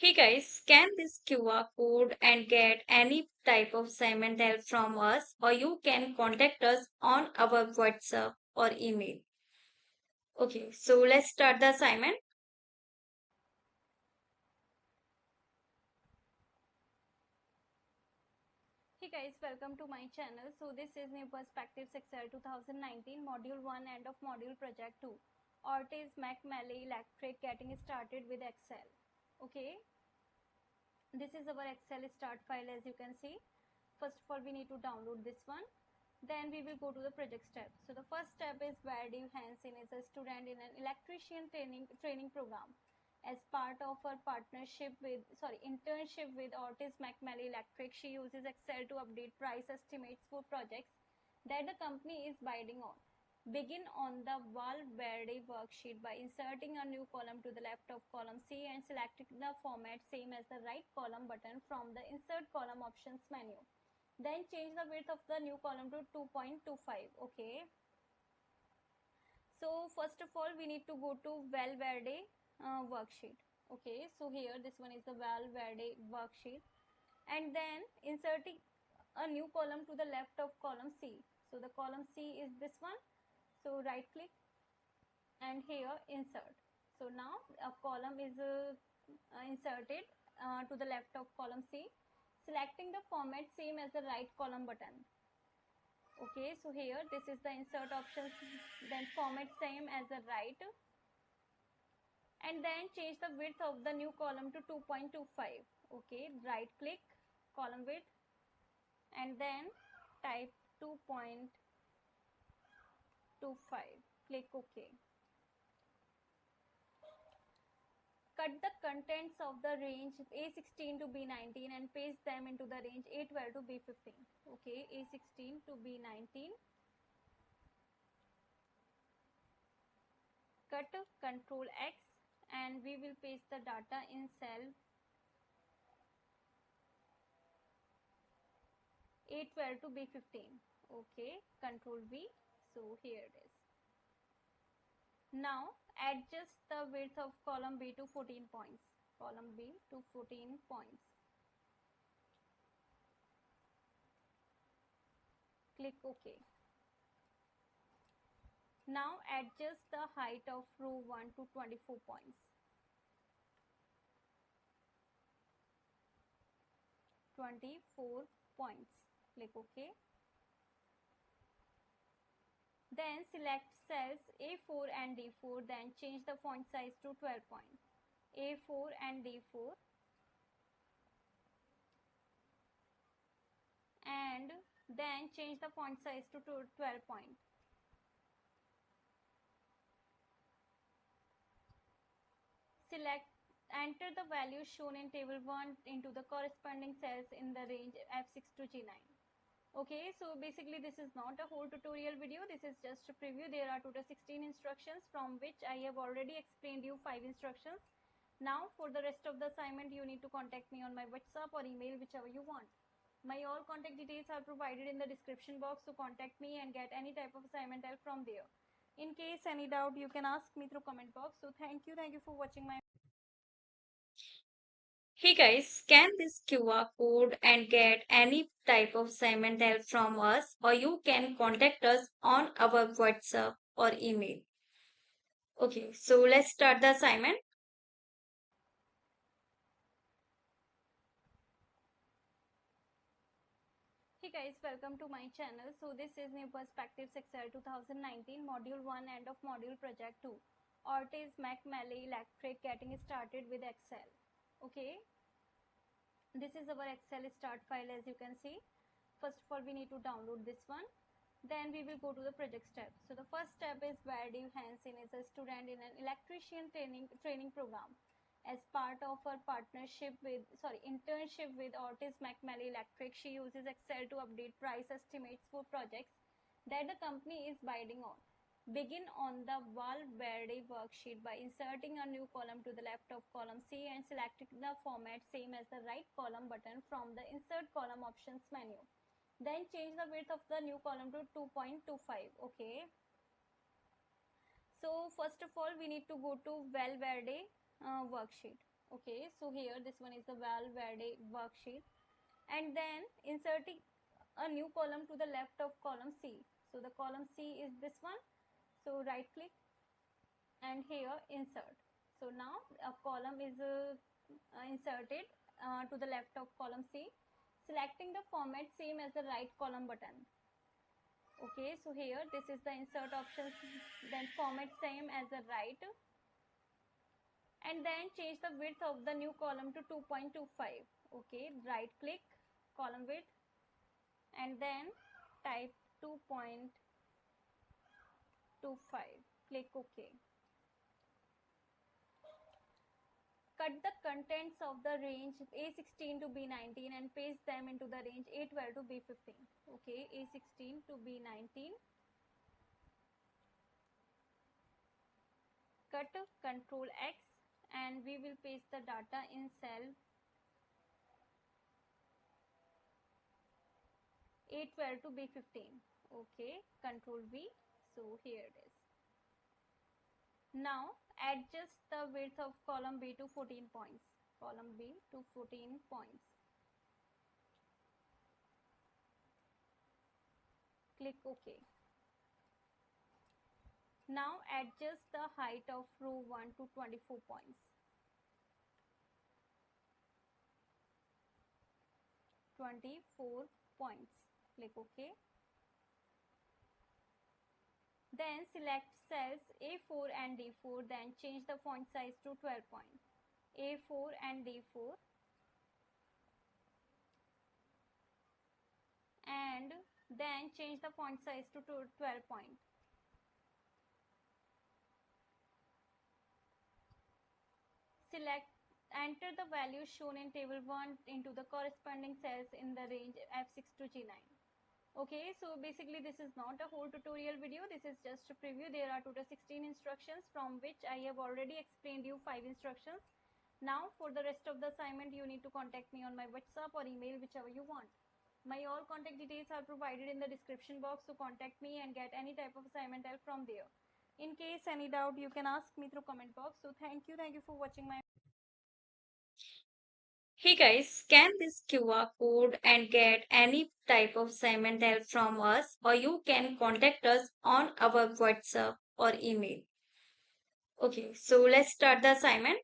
Hey guys, scan this QR code and get any type of assignment help from us, or you can contact us on our WhatsApp or email. Okay, so let's start the assignment. Hey guys, welcome to my channel. So this is New Perspectives Excel 2019 Module 1 end of Module Project 2. Ortiz-MacMalley Electric getting started with Excel. Okay, this is our Excel start file as you can see. First of all, we need to download this one. Then we will go to the project step. So the first step is Verdie Hansen is a student in an electrician training program. As part of her internship with Ortiz-MacMalley Electric, she uses Excel to update price estimates for projects that the company is bidding on. Begin on the Val Verde worksheet by inserting a new column to the left of column C and selecting the format same as the right column button from the Insert Column Options menu. Then change the width of the new column to 2.25. Okay. So first of all, we need to go to Val Verde worksheet. Okay. So here, this one is the Val Verde worksheet. And then inserting a new column to the left of column C. So the column C is this one. So right click and here insert. So now a column is inserted to the left of column C. Selecting the format same as the right column button. Okay, so here this is the insert options, then format same as the right, and then change the width of the new column to 2.25. Okay, right click, column width, and then type 2.25. Click OK. Cut the contents of the range A16 to B19 and paste them into the range A12 to B15. Okay, A16 to B19. Cut Control X and we will paste the data in cell A12 to B15. Okay, Control V. So here it is. Now adjust the width of column B to 14 points. Column B to 14 points. Click OK. Now adjust the height of row 1 to 24 points. 24 points. Click OK. Then select cells A4 and D4, then change the font size to 12 point. A4 and D4, and then change the font size to 12 point. Enter the values shown in table 1 into the corresponding cells in the range F6 to G9. Okay, so basically this is not a whole tutorial video, this is just a preview. There are total 16 instructions from which I have already explained you 5 instructions. Now for the rest of the assignment you need to contact me on my WhatsApp or email, whichever you want. My all contact details are provided in the description box, so contact me and get any type of assignment help from there. In case any doubt, you can ask me through comment box. So thank you for watching my. Hey guys, scan this QR code and get any type of assignment help from us, or you can contact us on our WhatsApp or email. Okay, so let's start the assignment. Hey guys, welcome to my channel. So this is New Perspectives Excel 2019 Module 1 end of Module Project 2. Ortiz-MacMalley Electric getting started with Excel. Okay, this is our Excel start file as you can see. First of all, we need to download this one. Then we will go to the project step. So the first step is Verdie Hansen is a student in an electrician training program. As part of her internship with Ortiz-MacMalley Electric, she uses Excel to update price estimates for projects that the company is bidding on. Begin on the Val Verde worksheet by inserting a new column to the left of column C and selecting the format same as the right column button from the Insert Column Options menu. Then change the width of the new column to 2.25. Okay. So first of all, we need to go to Val Verde worksheet. Okay, so here this one is the Val Verde worksheet, and then inserting a new column to the left of column C. So the column C is this one. So right click and here insert. So now a column is inserted to the left of column C, selecting the format same as the right column button. Okay, so here this is the insert options, then format same as the right, and then change the width of the new column to 2.25. Okay, right click, column width, and then type 2.25. Click OK. Cut the contents of the range A16 to B19 and paste them into the range A12 to B15. Okay, A16 to B19. Cut Control X and we will paste the data in cell A12 to B15. Okay, Control V. So here it is. Now adjust the width of column B to 14 points. Column B to 14 points. Click OK. Now adjust the height of row 1 to 24 points. 24 points. Click OK. Then select cells A4 and D4. Then change the font size to 12 points. A4 and D4. And then change the font size to 12 points. Enter the values shown in table 1 into the corresponding cells in the range F6 to G9. Okay, so basically this is not a whole tutorial video. This is just a preview. There are total 16 instructions, from which I have already explained you 5 instructions. Now for the rest of the assignment, you need to contact me on my WhatsApp or email, whichever you want. My all contact details are provided in the description box, so contact me and get any type of assignment help from there. In case any doubt, you can ask me through comment box. So thank you for watching my. Hey guys, scan this QR code and get any type of assignment help from us, or you can contact us on our WhatsApp or email. Okay, so let's start the assignment.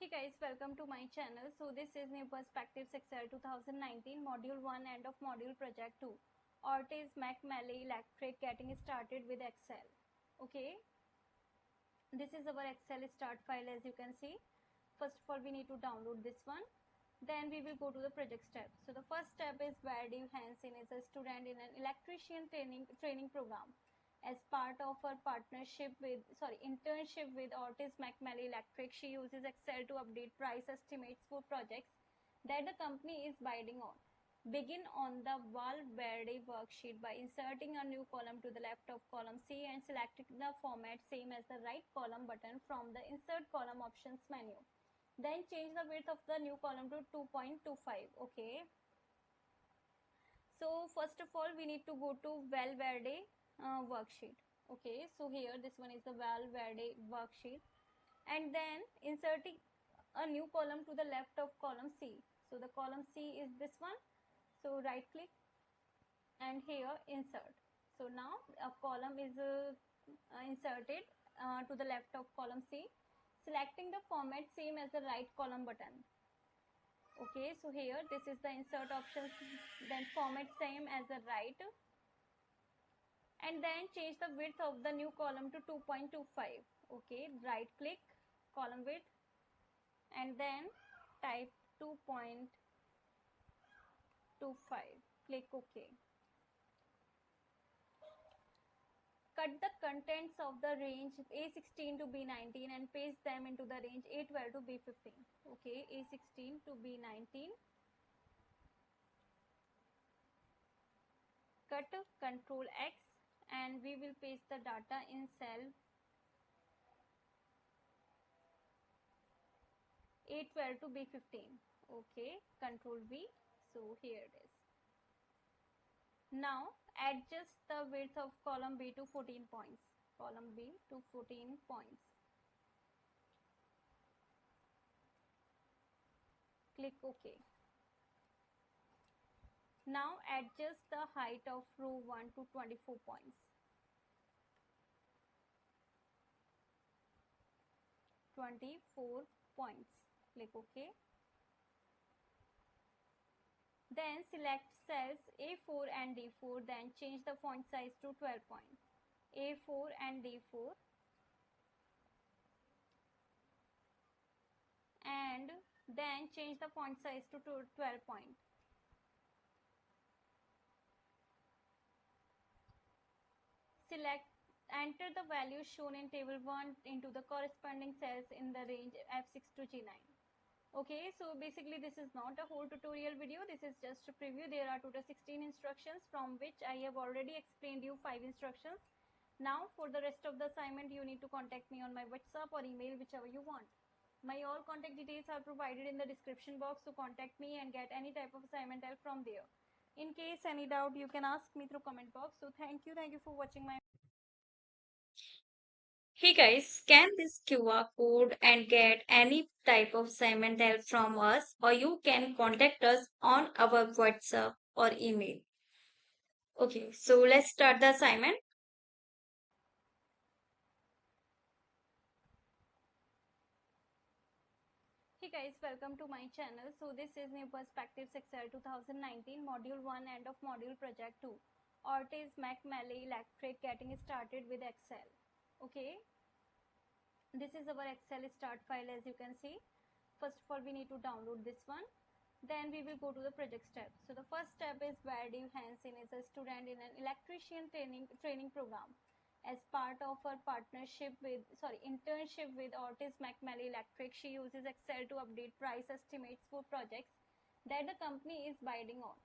Hey guys, welcome to my channel. So this is New Perspectives Excel 2019 Module 1 End of Module Project 2. Ortiz-MacMalley Electric, getting started with Excel. Okay, this is our Excel start file. As you can see, first of all we need to download this one. Then we will go to the project step. So the first step is Verdie Hansen is a student in an electrician training program. As part of her internship with Ortiz-MacMalley Electric, she uses Excel to update price estimates for projects that the company is bidding on. Begin on the Val Verde worksheet by inserting a new column to the left of column C and selecting the format same as the right column button from the Insert Column Options menu. Then change the width of the new column to 2.25. Okay. So first of all, we need to go to Val Verde worksheet. Okay, so here this one is the Val Verde worksheet, and then inserting a new column to the left of column C. So the column C is this one. So right click and here insert. So now a column is inserted to the left of column C, selecting the format same as the right column button. Okay, so here this is the insert options, then format same as the right, and then change the width of the new column to 2.25. Okay, right click, column width, and then type 2.25. Click OK. Cut the contents of the range A16 to B19 and paste them into the range A12 to B15. Okay, A16 to B19. Cut Control X and we will paste the data in cell A12 to B15. Okay, Control V. So here it is. Now adjust the width of column B to 14 points. Column B to 14 points. Click OK. Now adjust the height of row 1 to 24 points. 24 points. Click OK. Then select cells A4 and D4, then change the font size to 12 points. A4 and D4, and then change the font size to 12 points. Enter the values shown in table 1 into the corresponding cells in the range F6 to G9. Okay, so basically this is not a whole tutorial video, this is just a preview. There are total 16 instructions, from which I have already explained you 5 instructions. Now for the rest of the assignment, you need to contact me on my WhatsApp or email, whichever you want. My all contact details are provided in the description box, so contact me and get any type of assignment help from there. In case any doubt, you can ask me through comment box. So thank you for watching my. Hey guys, scan this QR code and get any type of assignment help from us, or you can contact us on our WhatsApp or email. Okay, so let's start the assignment. Hey guys, welcome to my channel. So this is New Perspectives Excel 2019 Module 1 End of Module Project 2. Ortiz-MacMalley Electric, getting started with Excel. Okay, this is our Excel start file. As you can see, first of all we need to download this one. Then we will go to the project step. So the first step is Verdie Hansen is a student in an electrician training program. As part of her internship with Ortiz-MacMalley Electric, she uses Excel to update price estimates for projects that the company is bidding on.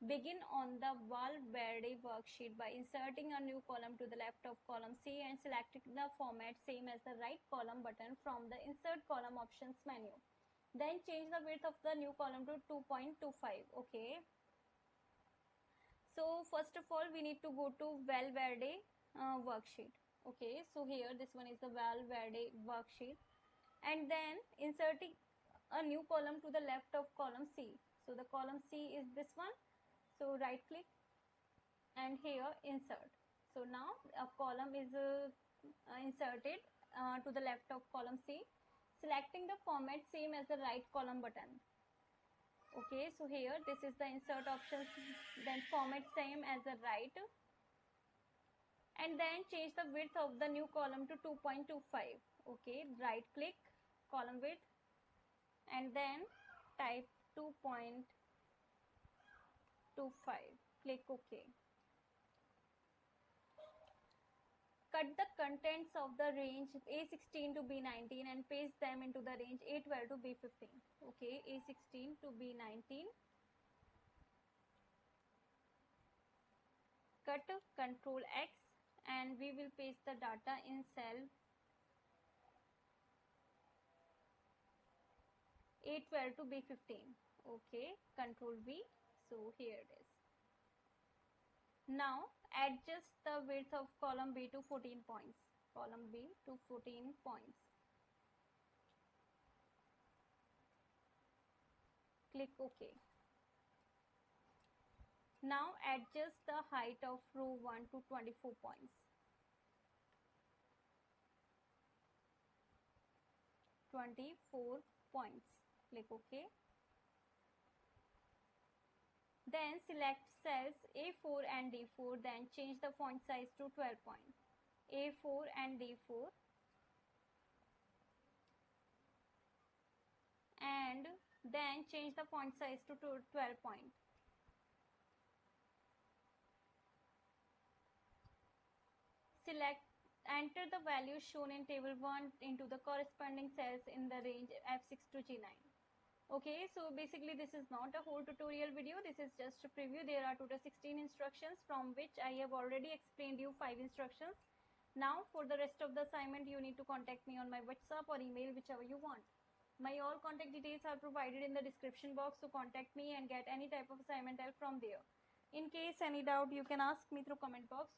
Begin on the Val Verde worksheet by inserting a new column to the left of column C and selecting the format same as the right column button from the Insert Column Options menu. Then change the width of the new column to 2.25. Okay. So first of all, we need to go to Val Verde worksheet. Okay, so here this one is the Val Verde worksheet, and then inserting a new column to the left of column C. So the column C is this one. So right click and here insert. So now a column is inserted to the left of column C, selecting the format same as the right column button. Okay, so here this is the insert options, then format same as the right, and then change the width of the new column to 2.25. Okay, right click, column width, and then type 2.25. Click OK. Cut the contents of the range A16 to B19 and paste them into the range A12 to B15. Okay, A16 to B19. Cut Control X and we will paste the data in cell A12 to B15. Okay, Control V. So here it is. Now adjust the width of column B to 14 points. Column B to 14 points. Click OK. Now adjust the height of row 1 to 24 points. 24 points. Click OK. Then select cells A4 and D4, then change the font size to 12 points. A4 and D4, and then change the font size to 12 points. Enter the values shown in table 1 into the corresponding cells in the range F6 to G9. Okay, so basically this is not a whole tutorial video, this is just a preview. There are total 16 instructions, from which I have already explained you 5 instructions. Now for the rest of the assignment, you need to contact me on my WhatsApp or email, whichever you want. My all contact details are provided in the description box, so contact me and get any type of assignment help from there. In case any doubt, you can ask me through comment box.